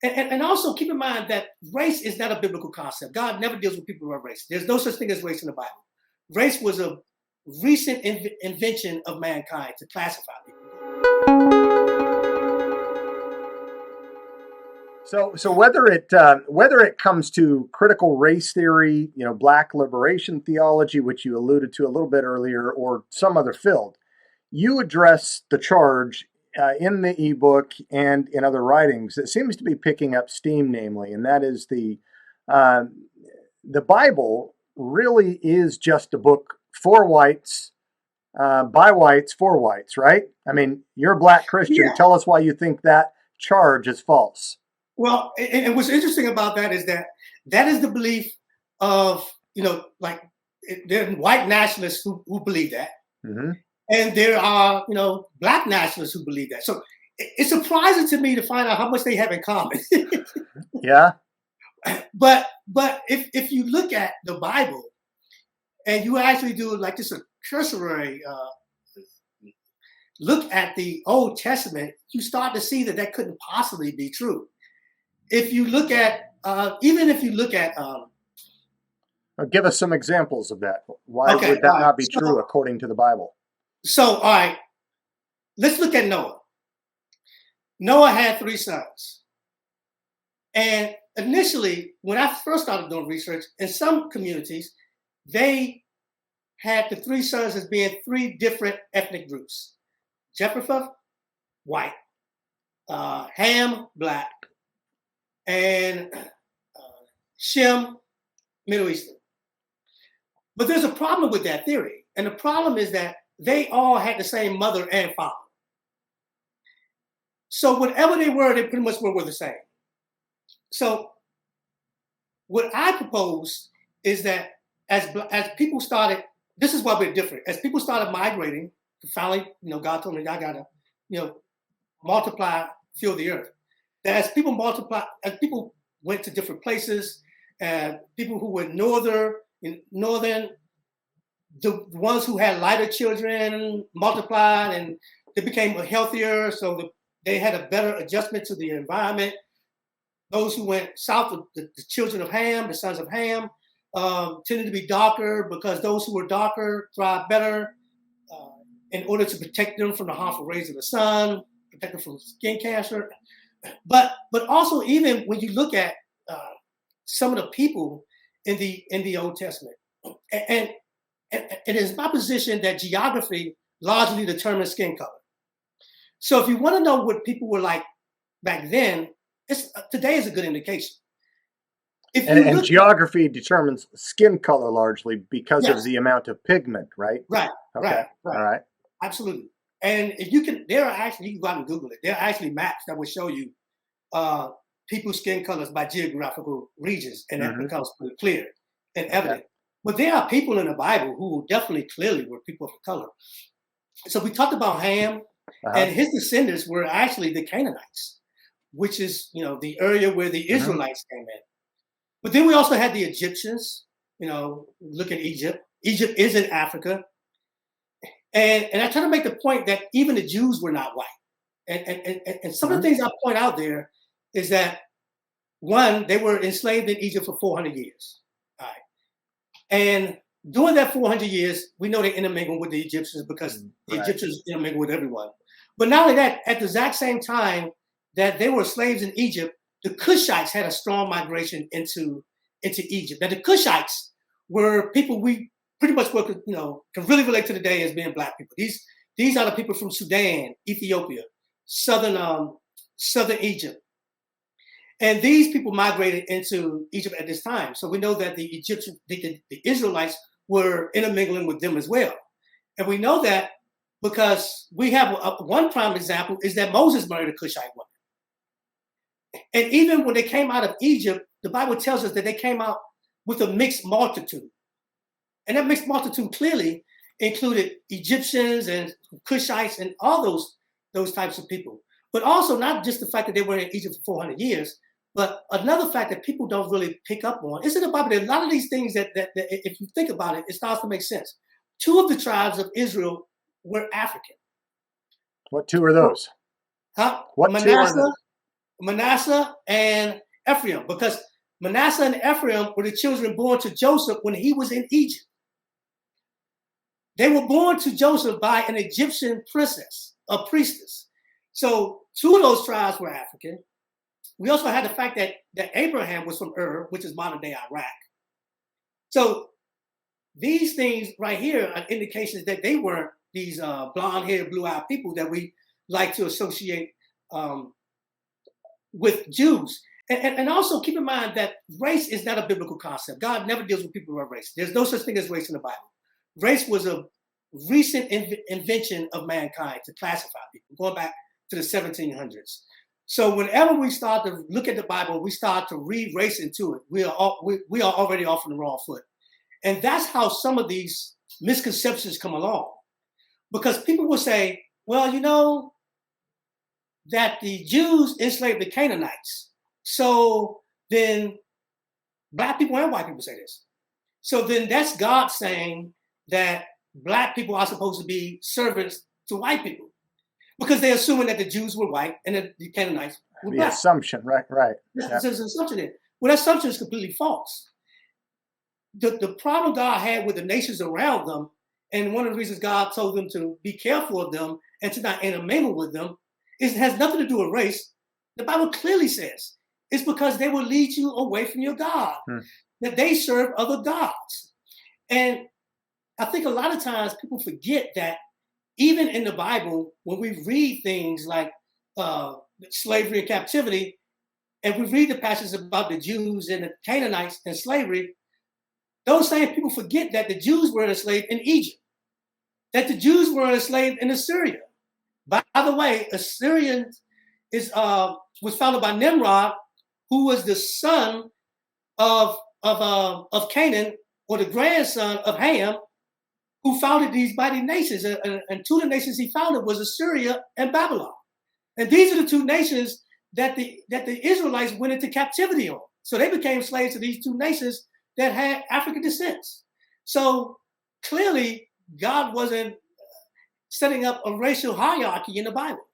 And also keep in mind that race is not a biblical concept. God never deals with people about race. There's no such thing as race in the Bible. Race was a recent invention of mankind to classify people. So whether it comes to critical race theory, Black liberation theology, which you alluded to a little bit earlier, or some other field, you address the charge in the ebook and in other writings that seems to be picking up steam, namely, and that is the Bible really is just a book for whites, by whites, for whites, right? I mean, you're a Black Christian. Yeah. Tell us why you think that charge is false. Well, and what's interesting about that is that is the belief of, like there are white nationalists who believe that. Mm-hmm. And there are, Black nationalists who believe that. So it's surprising to me to find out how much they have in common. Yeah. But if you look at the Bible and you actually do like just a cursory look at the Old Testament, you start to see that couldn't possibly be true. If you look at, give us some examples of that. Why would that not be true according to the Bible? So, all right, let's look at Noah. Noah had 3 sons. And initially, when I first started doing research, in some communities, they had the 3 sons as being 3 different ethnic groups. Japheth, white. Ham, Black. And Shem, Middle Eastern. But there's a problem with that theory. And the problem is that they all had the same mother and father. So whatever they pretty much were the same. So what I propose is that as people started, this is why we're different. As people started migrating, finally, God told me I gotta, multiply, fill the earth. That as people went to different places, and people who were northern, the ones who had lighter children multiplied and they became healthier, so they had a better adjustment to the environment. Those who went south, the children of Ham, the sons of Ham, tended to be darker because those who were darker thrived better in order to protect them from the harmful rays of the sun, protect them from skin cancer. But also, even when you look at some of the people in the Old Testament, and it is my position that geography largely determines skin color. So if you want to know what people were like back then, today is a good indication. And geography determines skin color largely because of the amount of pigment, right? Right. Okay. Right. All right. Absolutely. And if you can go out and Google it. There are actually maps that will show you people's skin colors by geographical regions, and that becomes pretty clear and evident. Okay. But there are people in the Bible who definitely clearly were people of color. So we talked about Ham, and his descendants were actually the Canaanites, which is the area where the Israelites came in. But then we also had the Egyptians. Look at Egypt. Egypt is in Africa. And I try to make the point that even the Jews were not white. And some of the things I point out there is that, one, they were enslaved in Egypt for 400 years. All right. And during that 400 years, we know they intermingled with the Egyptians because the Egyptians intermingled with everyone. But not only that, at the exact same time that they were slaves in Egypt, the Cushites had a strong migration into Egypt. Now, the Cushites were people we pretty much can really relate to today as being Black people. These are the people from Sudan, Ethiopia, southern Egypt. And these people migrated into Egypt at this time. So we know that the Egyptians, the Israelites were intermingling with them as well. And we know that because we have one prime example is that Moses married a Cushite woman. And even when they came out of Egypt, the Bible tells us that they came out with a mixed multitude. And that mixed multitude clearly included Egyptians and Cushites and all those types of people. But also not just the fact that they were in Egypt for 400 years, but another fact that people don't really pick up on is in the Bible. There are a lot of these things that if you think about it, it starts to make sense. 2 of the tribes of Israel were African. What 2 are those? Huh? What Manasseh Manasseh and Ephraim, because Manasseh and Ephraim were the children born to Joseph when he was in Egypt. They were born to Joseph by an Egyptian priestess. So 2 of those tribes were African. We also had the fact that Abraham was from Ur, which is modern day Iraq. So these things right here are indications that they weren't these blonde-haired, blue-eyed people that we like to associate with Jews. And also keep in mind that race is not a biblical concept. God never deals with people who are race. There's no such thing as race in the Bible. Race was a recent invention of mankind to classify people, going back to the 1700s. So whenever we start to look at the Bible, we start to read race into it, we are already off on the wrong foot. And that's how some of these misconceptions come along. Because people will say, well, you know, that the Jews enslaved the Canaanites. So then Black people and white people say this. So then that's God saying that Black people are supposed to be servants to white people, because they're assuming that the Jews were white and that the Canaanites were Black. The assumption, right. There's an assumption there. Well, that assumption is completely false. The problem God had with the nations around them, and one of the reasons God told them to be careful of them and to not intermingle with them, has nothing to do with race. The Bible clearly says it's because they will lead you away from your God, that they serve other gods. And I think a lot of times people forget that even in the Bible, when we read things like slavery and captivity, and we read the passages about the Jews and the Canaanites and slavery, those same people forget that the Jews were enslaved in Egypt, that the Jews were enslaved in Assyria. By the way, Assyrian was founded by Nimrod, who was the son of Canaan, or the grandson of Ham, who founded these mighty nations. And 2 of the nations he founded was Assyria and Babylon. And these are the 2 nations that the Israelites went into captivity on. So they became slaves to these 2 nations that had African descents. So clearly, God wasn't setting up a racial hierarchy in the Bible.